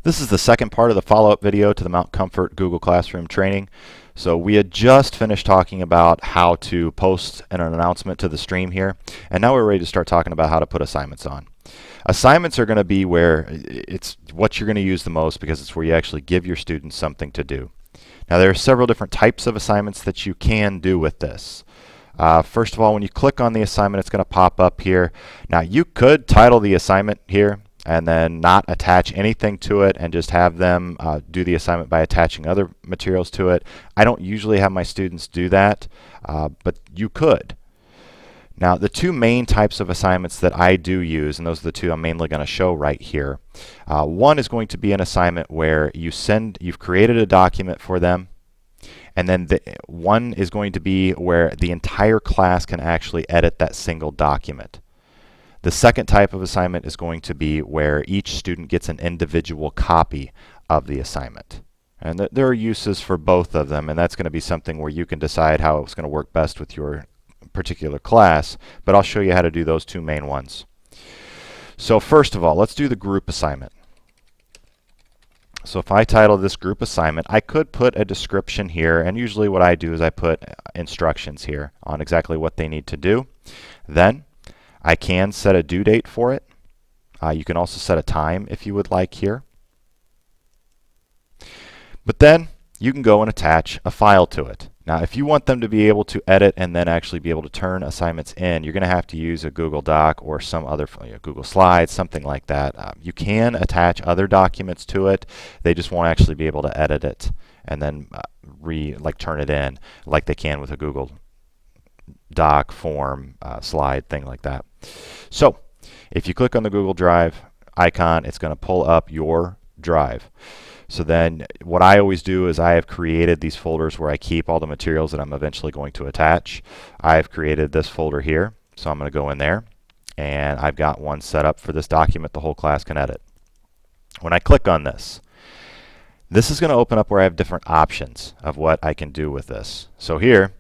This is the second part of the follow-up video to the Mount Comfort Google Classroom training. So we had just finished talking about how to post an announcement to the stream here, and now we're ready to start talking about how to put assignments on. Assignments are going to be where it's what you're going to use the most because it's where you actually give your students something to do. Now there are several different types of assignments that you can do with this. First of all, when you click on the assignment, it's going to pop up here. Now you could title the assignment here and then not attach anything to it and just have them do the assignment by attaching other materials to it. I don't usually have my students do that, but you could. Now the two main types of assignments that I do use, and those are the two I'm mainly going to show right here. One is going to be an assignment where you've created a document for them, and then one is going to be where the entire class can actually edit that single document. The second type of assignment is going to be where each student gets an individual copy of the assignment. And there are uses for both of them, and that's going to be something where you can decide how it's going to work best with your particular class, but I'll show you how to do those two main ones. So first of all, let's do the group assignment. So if I title this group assignment, I could put a description here, and usually what I do is I put instructions here on exactly what they need to do. Then I can set a due date for it. You can also set a time if you would like here. But then you can go and attach a file to it. Now if you want them to be able to edit and then actually be able to turn assignments in, you're going to have to use a Google Doc or some other Google Slides, something like that. You can attach other documents to it. They just won't actually be able to edit it and then turn it in like they can with a Google Doc, form, slide, thing like that. So if you click on the Google Drive icon, it's going to pull up your drive. So then what I always do is I have created these folders where I keep all the materials that I'm eventually going to attach. I've created this folder here, so I'm going to go in there, and I've got one set up for this document the whole class can edit. When I click on this, this is going to open up where I have different options of what I can do with this. So here,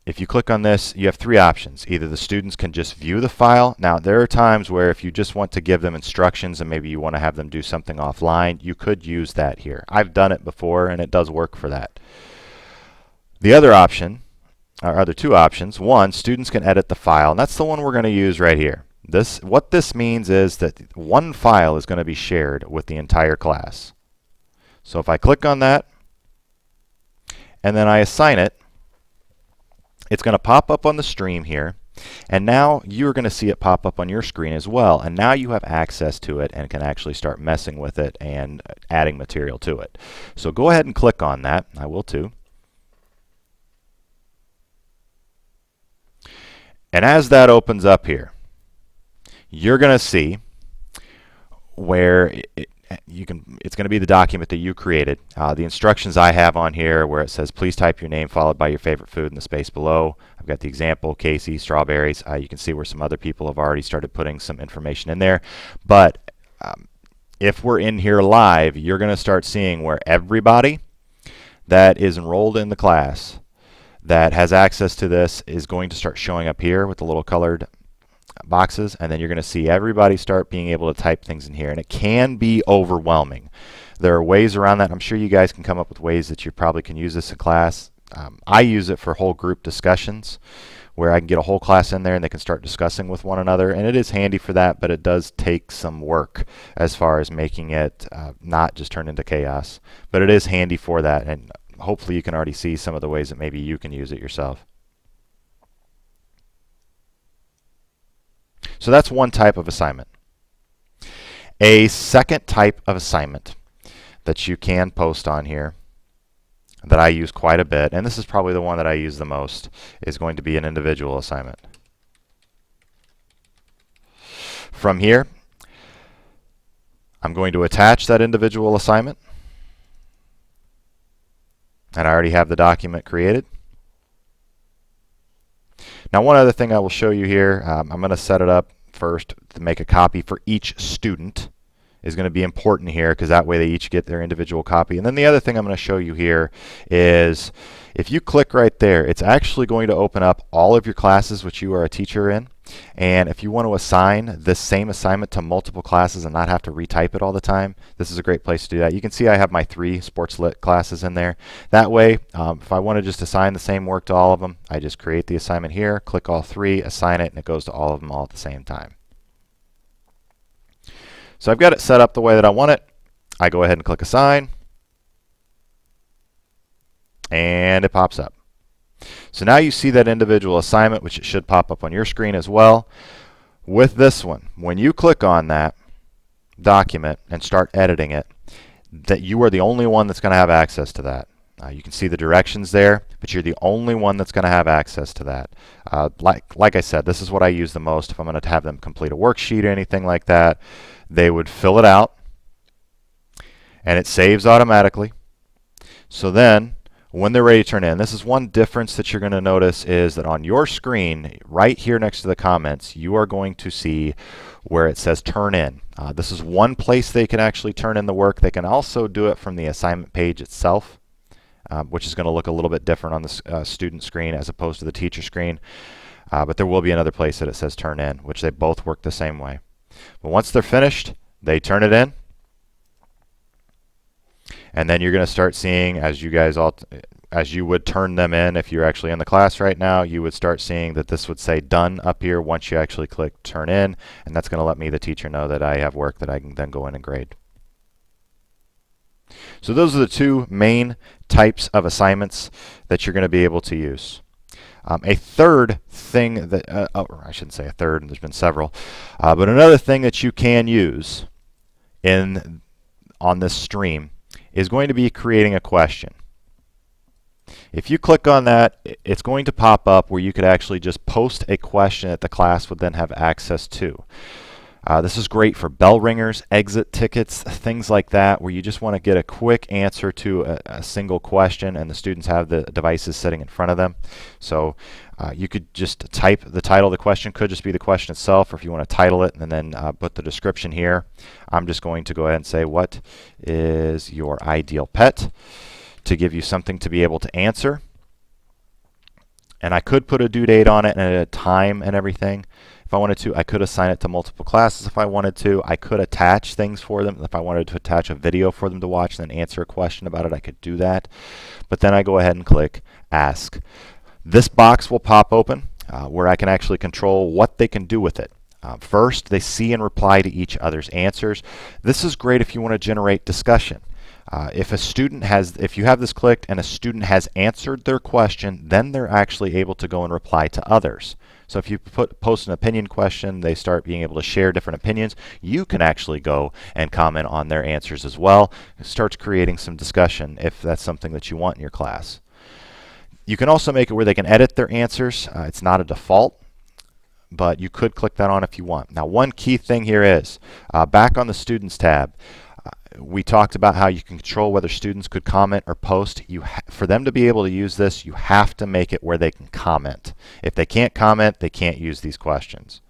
if you click on this, you have three options. Either the students can just view the file. Now there are times where if you just want to give them instructions and maybe you want to have them do something offline, you could use that here. I've done it before and it does work for that. The other option, or other two options, one, students can edit the file, and that's the one we're going to use right here. What this means is that one file is going to be shared with the entire class. So if I click on that and then I assign it, it's going to pop up on the stream here, and now you're going to see it pop up on your screen as well, and now you have access to it and can actually start messing with it and adding material to it. So go ahead and click on that. I will too. And as that opens up here, you're going to see where it's going to be the document that you created. The instructions I have on here where it says please type your name followed by your favorite food in the space below. I've got the example, Casey, strawberries. You can see where some other people have already started putting some information in there. But if we're in here live, you're going to start seeing where everybody that is enrolled in the class that has access to this is going to start showing up here with the little colored boxes, and then you're going to see everybody start being able to type things in here, and it can be overwhelming. There are ways around that. I'm sure you guys can come up with ways that you probably can use this in class. I use it for whole group discussions where I can get a whole class in there and they can start discussing with one another, and it is handy for that, but it does take some work as far as making it not just turn into chaos. But it is handy for that, and hopefully you can already see some of the ways that maybe you can use it yourself. So that's one type of assignment. A second type of assignment that you can post on here that I use quite a bit, and this is probably the one that I use the most, is going to be an individual assignment. From here, I'm going to attach that individual assignment, and I already have the document created. Now one other thing I will show you here, I'm going to set it up first to make a copy for each student is going to be important here because that way they each get their individual copy. And then the other thing I'm going to show you here is if you click right there, it's actually going to open up all of your classes which you are a teacher in. And if you want to assign this same assignment to multiple classes and not have to retype it all the time, this is a great place to do that. You can see I have my 3 sports lit classes in there. That way, if I want to just assign the same work to all of them, I just create the assignment here, click all 3, assign it, and it goes to all of them all at the same time. So I've got it set up the way that I want it. I go ahead and click assign, and it pops up. So now you see that individual assignment, which it should pop up on your screen as well. With this one, when you click on that document and start editing it, that you are the only one that's going to have access to that. You can see the directions there, but you're the only one that's going to have access to that. Like I said, this is what I use the most. If I'm going to have them complete a worksheet or anything like that, they would fill it out, and it saves automatically. So then, when they're ready to turn in, this is one difference that you're going to notice is that on your screen, right here next to the comments, you are going to see where it says turn in. This is one place they can actually turn in the work. They can also do it from the assignment page itself, which is going to look a little bit different on the student screen as opposed to the teacher screen. But there will be another place that it says turn in, which they both work the same way. But once they're finished, they turn it in. And then you're going to start seeing, as you would turn them in if you're actually in the class right now, you would start seeing that this would say done up here once you actually click turn in, and that's going to let me, the teacher, know that I have work that I can then go in and grade. So those are the 2 main types of assignments that you're going to be able to use. A third thing that, I shouldn't say a third, there's been several, but another thing that you can use on this stream is going to be creating a question. If you click on that, it's going to pop up where you could actually just post a question that the class would then have access to. This is great for bell ringers, exit tickets, things like that, where you just want to get a quick answer to a single question and the students have the devices sitting in front of them. So you could just type the title of the question, could just be the question itself, or if you want to title it and then put the description here. I'm just going to go ahead and say, what is your ideal pet, to give you something to be able to answer. And I could put a due date on it and a time and everything. If I wanted to, I could assign it to multiple classes if I wanted to. I could attach things for them. If I wanted to attach a video for them to watch and then answer a question about it, I could do that. But then I go ahead and click Ask. This box will pop open where I can actually control what they can do with it. First, they see and reply to each other's answers. This is great if you want to generate discussion. If you have this clicked and a student has answered their question, then they're actually able to go and reply to others. So if you post an opinion question, they start being able to share different opinions. You can actually go and comment on their answers as well. It starts creating some discussion if that's something that you want in your class. You can also make it where they can edit their answers. It's not a default, but you could click that on if you want. Now, one key thing here is, back on the Students tab, we talked about how you can control whether students could comment or post. For them to be able to use this, you have to make it where they can comment. If they can't comment, they can't use these questions.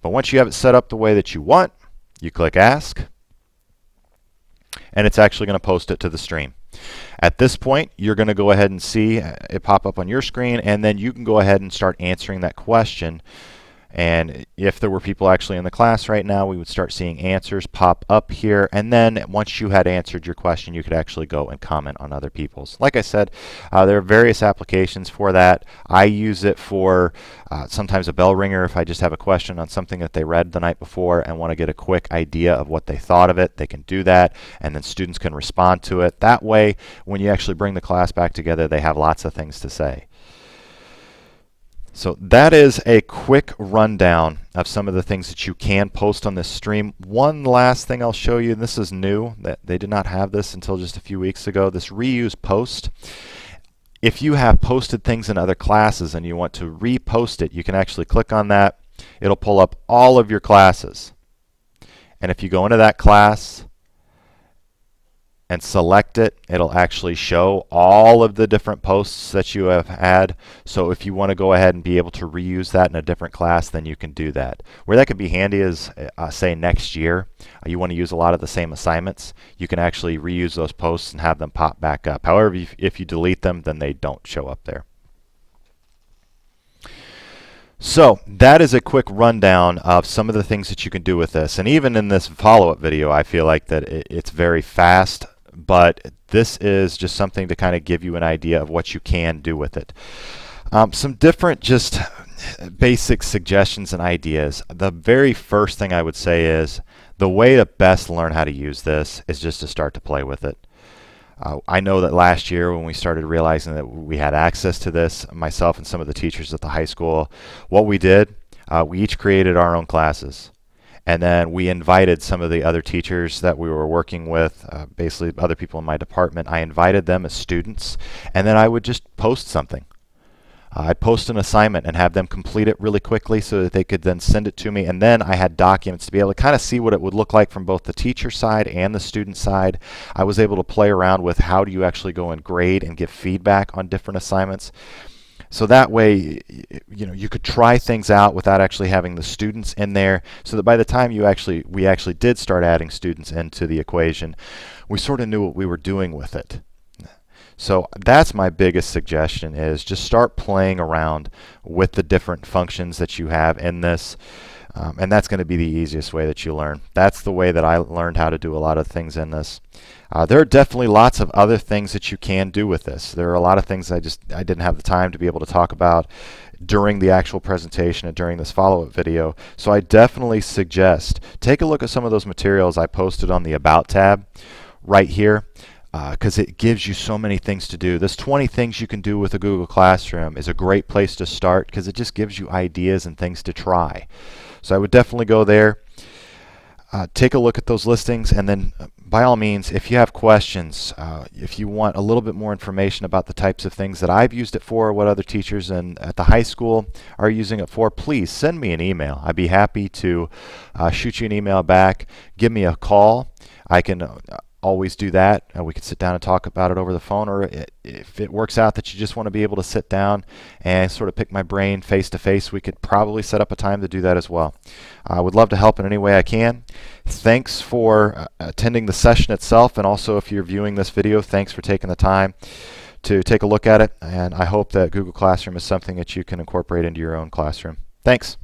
But once you have it set up the way that you want, you click Ask, and it's actually going to post it to the stream. At this point, you're going to go ahead and see it pop up on your screen, and then you can go ahead and start answering that question. And if there were people actually in the class right now, we would start seeing answers pop up here. And then once you had answered your question, you could actually go and comment on other people's. Like I said, there are various applications for that. I use it for sometimes a bell ringer. If I just have a question on something that they read the night before and want to get a quick idea of what they thought of it, they can do that. And then students can respond to it. That way, when you actually bring the class back together, they have lots of things to say. So that is a quick rundown of some of the things that you can post on this stream. One last thing I'll show you, and this is new, that they did not have this until just a few weeks ago, this reuse post. If you have posted things in other classes and you want to repost it, you can actually click on that. It'll pull up all of your classes. And if you go into that class and select it, it'll actually show all of the different posts that you have had. So if you want to go ahead and be able to reuse that in a different class, then you can do that. Where that could be handy is, say next year, you want to use a lot of the same assignments, you can actually reuse those posts and have them pop back up. However, if you delete them, then they don't show up there. So that is a quick rundown of some of the things that you can do with this. And even in this follow-up video, I feel like that it's very fast, but this is just something to kind of give you an idea of what you can do with it. Some different just basic suggestions and ideas. The very first thing I would say is the way to best learn how to use this is just to start to play with it. I know that last year when we started realizing that we had access to this, myself and some of the teachers at the high school, what we did, we each created our own classes. And then we invited some of the other teachers that we were working with, basically other people in my department. I invited them as students, and then I would just post something. I'd post an assignment and have them complete it really quickly so that they could then send it to me, and then I had documents to be able to kind of see what it would look like from both the teacher side and the student side. I was able to play around with how do you actually go and grade and give feedback on different assignments. So that way, you could try things out without actually having the students in there, so that by the time we actually did start adding students into the equation, we sort of knew what we were doing with it. So that's my biggest suggestion, is just start playing around with the different functions that you have in this. And that's going to be the easiest way that you learn. That's the way that I learned how to do a lot of things in this. There are definitely lots of other things that you can do with this. There are a lot of things I didn't have the time to be able to talk about during the actual presentation and during this follow-up video. So I definitely suggest take a look at some of those materials I posted on the About tab right here. Because it gives you so many things to do. This 20 things you can do with a Google Classroom is a great place to start, because it just gives you ideas and things to try. So I would definitely go there, take a look at those listings, and then by all means, if you have questions, if you want a little bit more information about the types of things that I've used it for, what other teachers at the high school are using it for, please send me an email. I'd be happy to shoot you an email back. Give me a call. I can always do that. We could sit down and talk about it over the phone, or if it works out that you just want to be able to sit down and sort of pick my brain face to face, we could probably set up a time to do that as well. I would love to help in any way I can. Thanks for attending the session itself, and also if you're viewing this video, thanks for taking the time to take a look at it, and I hope that Google Classroom is something that you can incorporate into your own classroom. Thanks.